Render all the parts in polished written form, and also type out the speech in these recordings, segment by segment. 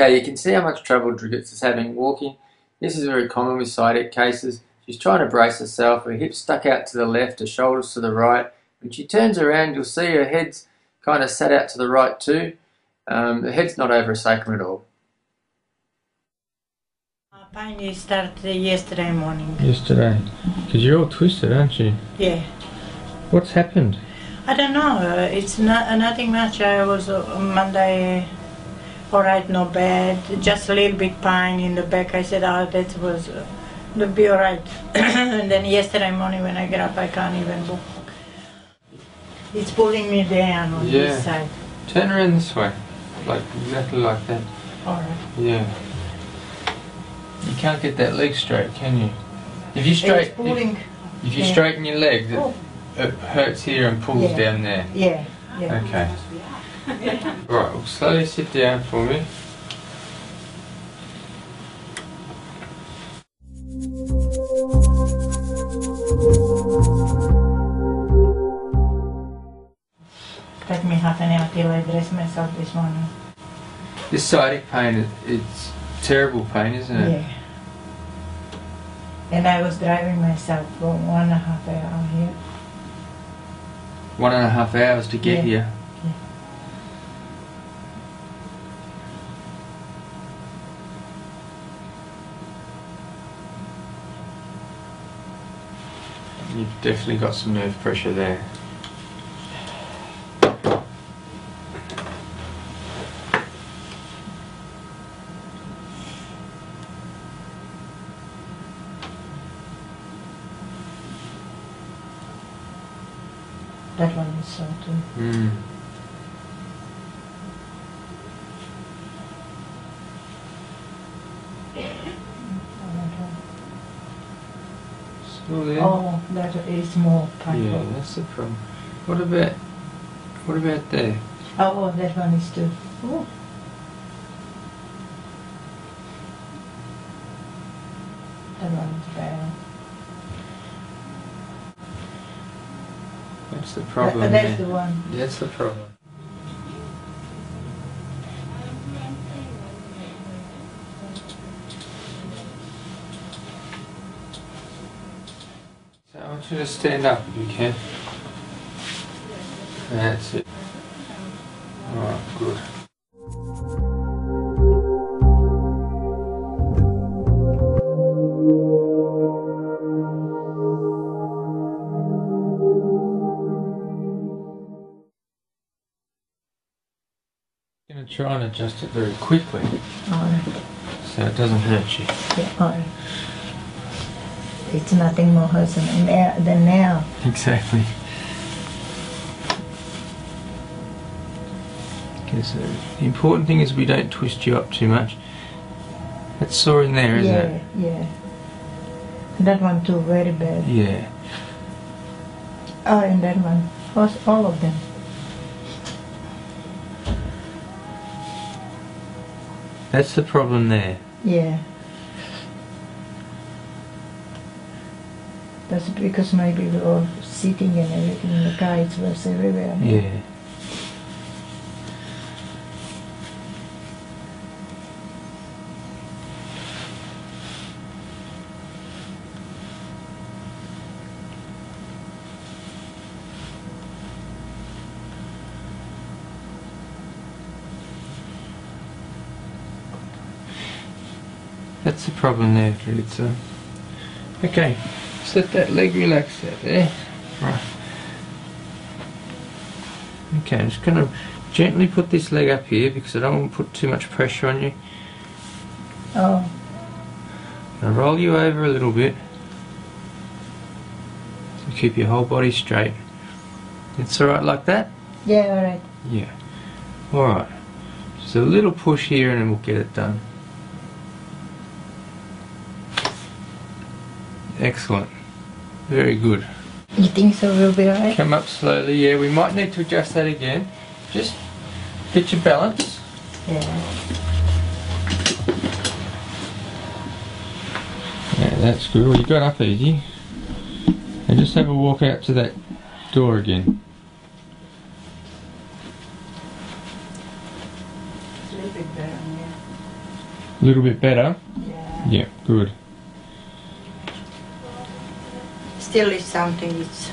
Okay, you can see how much trouble Drigitz is having walking. This is very common with sciatic cases. She's trying to brace herself, her hips stuck out to the left, her shoulders to the right. When she turns around, you'll see her head's kind of sat out to the right too. The head's not over her sacrum at all. Pain started yesterday morning. Yesterday? Because you're all twisted, aren't you? Yeah. What's happened? I don't know. It's nothing much. I was on Monday, alright, not bad. Just a little bit pain in the back. I said, oh, that was, it'll be alright. And then yesterday morning when I get up, I can't even walk. It's pulling me down on this side. Turn around this way. Like, exactly like that. Alright. Yeah. You can't get that leg straight, can you? If you if you straighten your leg, it hurts here and pulls down there. Yeah. Okay. Right, well, slowly sit down for me. Took me half an hour till I dressed myself this morning. This sciatic pain, it's terrible pain, isn't it? Yeah. And I was driving myself for 1.5 hours here. 1.5 hours to get here. Yeah. You've definitely got some nerve pressure there. That one is so too. Mm. Still there? Oh, that is more painful. Yeah, that's the problem. What about there? Oh, that one is too. Ooh. That one is bad. That's the problem. That's the one. That's the problem. So I want you to stand up if you can. That's it. Alright, good. I'm going to try and adjust it very quickly. Alright. So it doesn't hurt you. Yeah, alright. It's nothing more hurts than now. Exactly. Okay, so the important thing is we don't twist you up too much. That's sore in there, isn't it? Yeah. That one too, very bad. Yeah. Oh, and that one. All of them. That's the problem there. Yeah. That's because maybe we were sitting and everything in the car, it was everywhere. Yeah. That's the problem there, Fritza. Okay, just let that leg relax out there. Right. Okay, I'm just going to gently put this leg up here because I don't want to put too much pressure on you. Oh. I'll roll you over a little bit to keep your whole body straight. It's alright like that? Yeah, alright. Yeah. Alright. Just a little push here and then we'll get it done. Excellent. Very good. You think so we'll be alright? Come up slowly. Yeah, we might need to adjust that again. Just get your balance. Yeah. Yeah, that's good. Well, you got up easy. And just have a walk out to that door again. It's a little bit better, yeah. A little bit better? Yeah. Yeah, good. Still it's something it's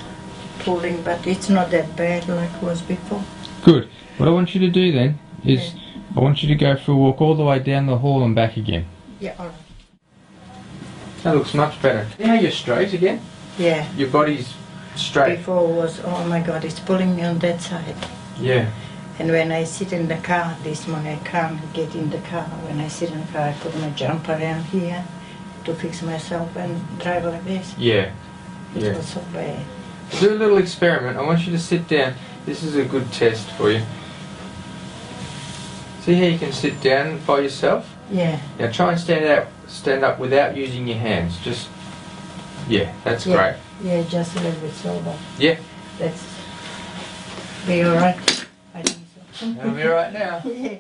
pulling, but it's not that bad like it was before. Good. What I want you to do then is I want you to go for a walk all the way down the hall and back again. Yeah, alright. That looks much better. Now you're straight again? Yeah. Your body's straight. Before was, oh my God, it's pulling me on that side. Yeah. And when I sit in the car this morning, I can't get in the car. When I sit in the car, I put my jumper around here to fix myself and drive like this. Yeah. It was so bad. Do a little experiment. I want you to sit down. This is a good test for you. See how you can sit down by yourself? Yeah. Now try and stand up without using your hands. Just, yeah, that's great. Yeah, just a little bit slower. Yeah. That's be alright. I think so. That'll be alright now. Yeah.